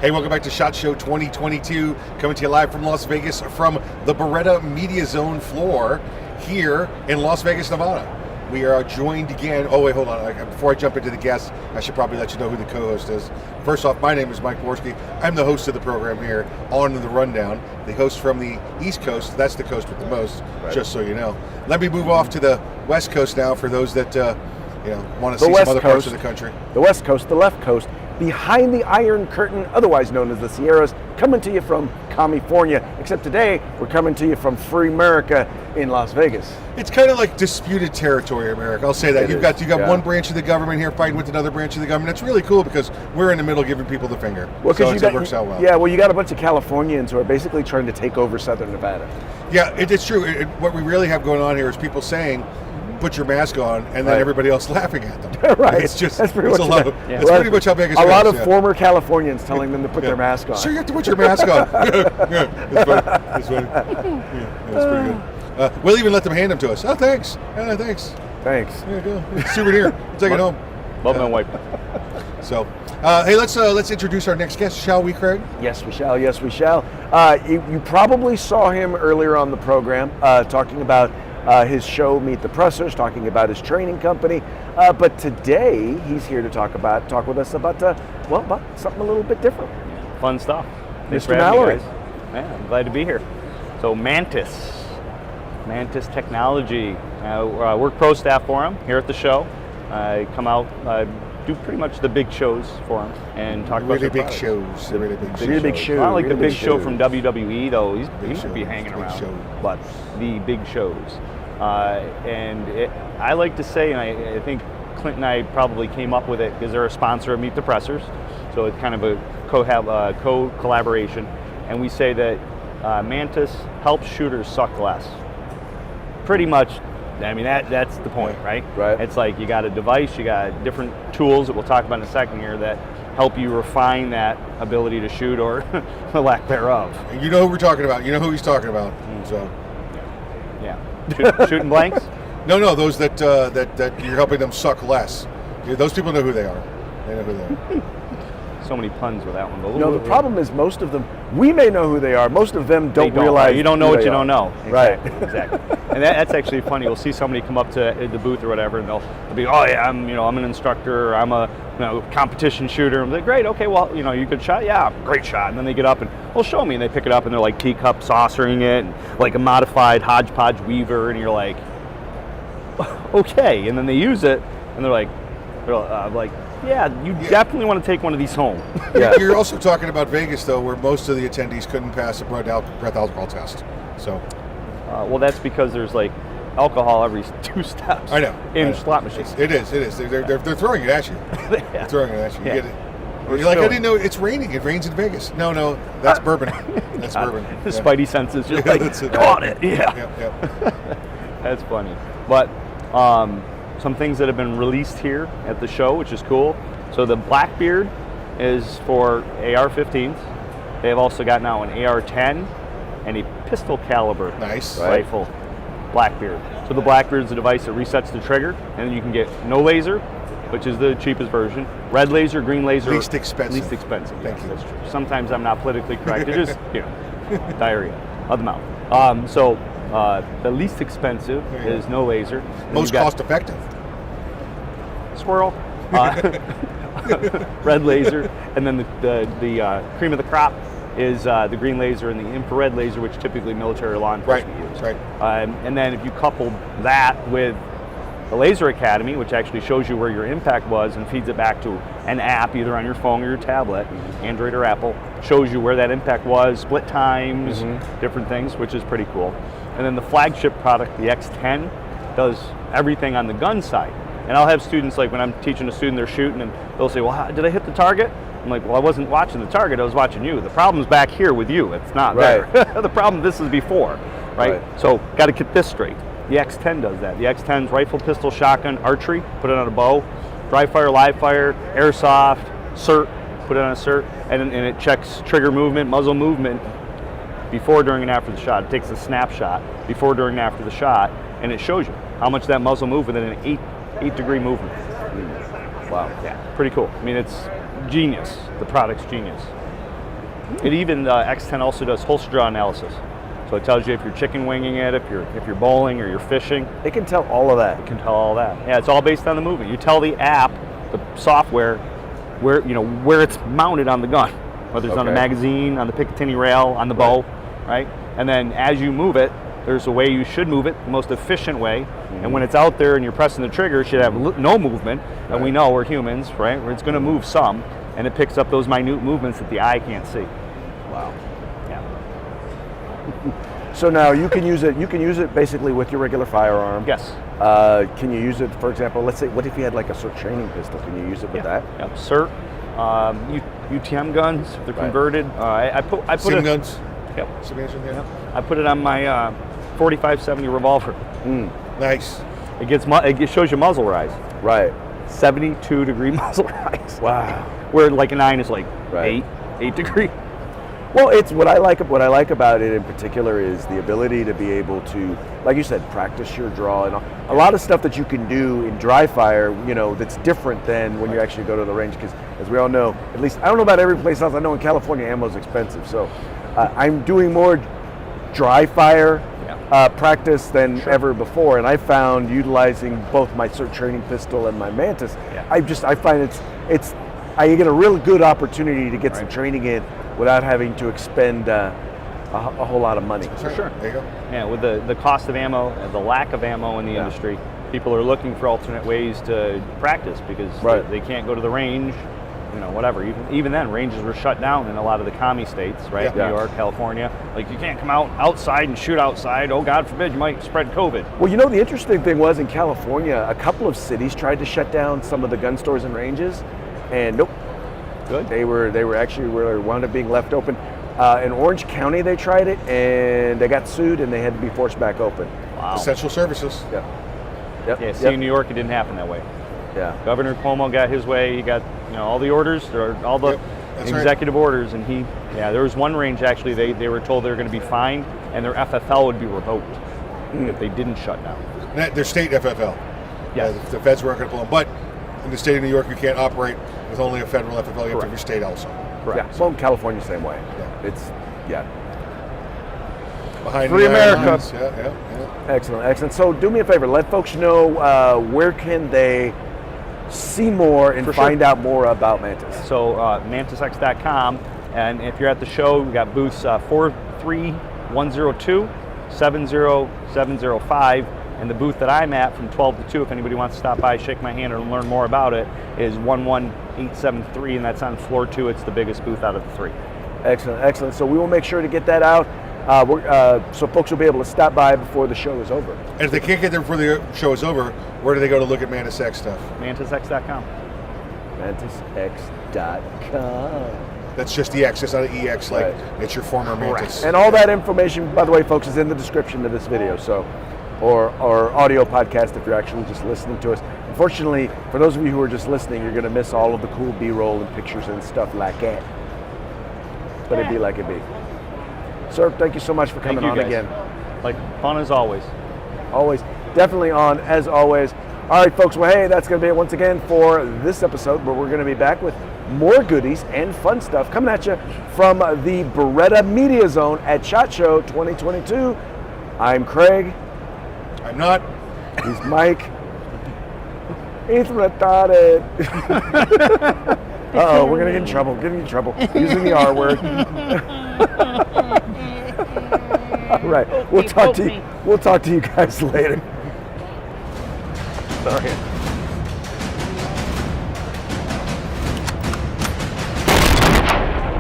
Hey, welcome back to SHOT Show 2022, coming to you live from Las Vegas from the Beretta Media Zone floor here in Las Vegas, Nevada. We are joined again. Oh, wait, hold on. Before I jump into the guests, I should probably let you know who the co-host is. First off, my name is Mike Borski. I'm the host of the program here on The Rundown. The host from the East Coast, that's the coast with the most, just so you know. Let me move off to the West Coast now for those that want to see some other parts of the country. The West Coast, the left coast, behind the Iron Curtain, otherwise known as the Sierras, coming to you from California. Except today, we're coming to you from Free America in Las Vegas. It's kind of like disputed territory, America. I'll say that. You've got one branch of the government here fighting with another branch of the government. It's really cool because we're in the middle giving people the finger. Well, so it works out well. Yeah, well, you got a bunch of Californians who are basically trying to take over Southern Nevada. Yeah, it's true. What we really have going on here is people saying, put your mask on, and then everybody else laughing at them. Right. It's just, that's pretty much that's pretty much how Vegas is. A lot of former Californians telling them to put their mask on. Sure, you have to put your mask on. That's funny. That's funny. Yeah, that's pretty good. We'll even let them hand them to us. Oh, thanks. Thanks. Thanks. There you go. Souvenir. Take it home. Love and wipe. So, hey, let's introduce our next guest, shall we, Craig? Yes, we shall. Yes, we shall. You probably saw him earlier on the program talking about his show, Meet the Pressers, talking about his training company. But today, he's here to talk with us about something a little bit different. Fun stuff. Thanks Mr. Mallory. Yeah, I'm glad to be here. So Mantis Technology. Work pro staff for him here at the show. I come out, do pretty much the big shows for him and talk about really big shows. The really big shows. Not like the big show from WWE though. He might be hanging around, but the big shows. I like to say, and I think Clint and I probably came up with it because they're a sponsor of Meet the Pressers, so it's kind of a co-collaboration. And we say that Mantis helps shooters suck less. Pretty much. I mean, that's the point, right? Right. It's like you got a device, you got different tools that we'll talk about in a second here that help you refine that ability to shoot or the lack thereof. You know who we're talking about. You know who he's talking about. So, yeah. Shooting blanks? No, those that you're helping them suck less. Those people know who they are. They know who they are. So many puns with that one. No, the problem is most of them, we may know who they are. Most of them don't realize. You don't know what you don't know. Exactly, right. Exactly. And that's actually funny. You'll see somebody come up to the booth or whatever, and they'll be, oh yeah, I'm an instructor, or I'm a competition shooter. I'm like, great, okay, well, you good shot? Yeah, great shot. And then they get up and, well, show me. And they pick it up and they're like teacup saucering it, and like a modified hodgepodge weaver, and you're like, okay. And then they use it, and they're like, yeah, you definitely want to take one of these home. Yeah. You're also talking about Vegas, though, where most of the attendees couldn't pass a breath alcohol test. So, well, that's because there's like alcohol every 2 steps. I know. In slot machines. It is. They're throwing it at you. They're throwing it at you. Yeah. You get it. You're like, I didn't know it's raining. It rains in Vegas. No, that's bourbon. That's bourbon. The spidey senses just like caught it. Yeah. That's funny. But some things that have been released here at the show, which is cool. So the Blackbeard is for AR-15s. They have also got now an AR-10 and a pistol caliber rifle Blackbeard. So the Blackbeard is a device that resets the trigger, and then you can get no laser, which is the cheapest version, red laser, green laser. Least expensive. Thank you. That's true. Sometimes I'm not politically correct. It just, diarrhea of the mouth. So the least expensive is no laser. Most cost effective. Squirrel. Red laser, and then the cream of the crop is the green laser and the infrared laser, which typically military or law enforcement use. Right. And then if you couple that with the Laser Academy, which actually shows you where your impact was and feeds it back to an app, either on your phone or your tablet, Android or Apple, shows you where that impact was, split times, different things, which is pretty cool. And then the flagship product, the X10, does everything on the gun side. And I'll have students, like when I'm teaching a student, they're shooting, and they'll say, well, did I hit the target? I'm like, well, I wasn't watching the target, I was watching you. The problem's back here with you, it's not there. The problem, this is before, right? So, got to get this straight. The X10 does that. The X10's rifle, pistol, shotgun, archery, put it on a bow, dry fire, live fire, airsoft, cert, put it on a cert, and it checks trigger movement, muzzle movement, before, during, and after the shot. It takes a snapshot before, during, and after the shot, and it shows you how much that muzzle moved within an 8-degree movement. Wow. Yeah, pretty cool. I mean, it's genius. The product's genius. It even X10 also does holster draw analysis. So it tells you if you're chicken winging it, if you're bowling or you're fishing. It can tell all of that. It can tell all that. Yeah, it's all based on the movement. You tell the app, the software, where it's mounted on the gun, whether it's on the magazine, on the Picatinny rail, on the bow, right? And then as you move it, there's a way you should move it, the most efficient way. And when it's out there and you're pressing the trigger, it should have no movement. And we know we're humans, right? Where it's going to move some, and it picks up those minute movements that the eye can't see. Wow. Yeah. So now you can use it. You can use it basically with your regular firearm. Yes. Can you use it, for example? Let's say, what if you had like a SIRT training pistol? Can you use it with that? Yep. SIRT, UTM guns, if they're converted. I put Sim it. guns. Yep. Simulation, yeah. Yep. I put it on my 4570 revolver. Nice. It shows you muzzle rise. Right. 72-degree muzzle rise. Wow. Where like a 9 is like Right. 8 degree. Well, it's what I like about it in particular is the ability to be able to, like you said, practice your draw and a lot of stuff that you can do in dry fire, that's different than when you actually go to the range. Because as we all know, at least I don't know about every place else. I know in California ammo is expensive, so I'm doing more dry fire practice than ever before, and I found utilizing both my SIRT training pistol and my Mantis, I find I get a real good opportunity to get some training in without having to expend a whole lot of money. For sure. There you go. Yeah, with the cost of ammo and the lack of ammo in the industry, people are looking for alternate ways to practice because they can't go to the range, whatever. Even then, ranges were shut down in a lot of the commie states, right? New York, California. Like, you can't come outside and shoot outside. Oh, God forbid, you might spread COVID. Well, the interesting thing was in California, a couple of cities tried to shut down some of the gun stores and ranges, and nope. Good. They wound up being left open. In Orange County, they tried it, and they got sued, and they had to be forced back open. Wow. Essential services. Yeah, see, in New York, it didn't happen that way. Yeah. Governor Cuomo got his way. He got all the orders, or all the executive orders, and there was one range actually. They were told they were going to be fined, and their FFL would be revoked if they didn't shut down. Their state FFL. Yes. The feds weren't going to pull them, but in the state of New York, you can't operate with only a federal FFL. You have to have your state also. Correct. Yeah. Well, in California, same way. Yeah. It's Behind Free the America. Lines. Yeah. Excellent. So do me a favor. Let folks know where can they see more and find out more about Mantis. So mantisx.com, and if you're at the show, we got booths 43102, 70705, and the booth that I'm at from 12 to 2, if anybody wants to stop by, shake my hand, and learn more about it, is 11873, and that's on floor 2. It's the biggest booth out of the 3. Excellent. So we will make sure to get that out. So folks will be able to stop by before the show is over. And if they can't get there before the show is over, where do they go to look at Mantis X stuff? mantisx.com. mantisx.com. That's just the X. It's not an EX like it's your former Mantis. And all that information, by the way, folks, is in the description of this video. So, or audio podcast if you're actually just listening to us. Unfortunately, for those of you who are just listening, you're going to miss all of the cool B-roll and pictures and stuff like that. But it'd be like it be. Sir, thank you so much for coming on again. Like, fun as always. Always. Definitely on, as always. All right, folks. Well, hey, that's going to be it once again for this episode, but we're going to be back with more goodies and fun stuff coming at you from the Beretta Media Zone at SHOT Show 2022. I'm Craig. I'm not. He's Mike. He's retarded. Uh-oh, we're going to get in trouble. Getting in trouble. Using the R word. All right. We'll talk to you guys later. Sorry.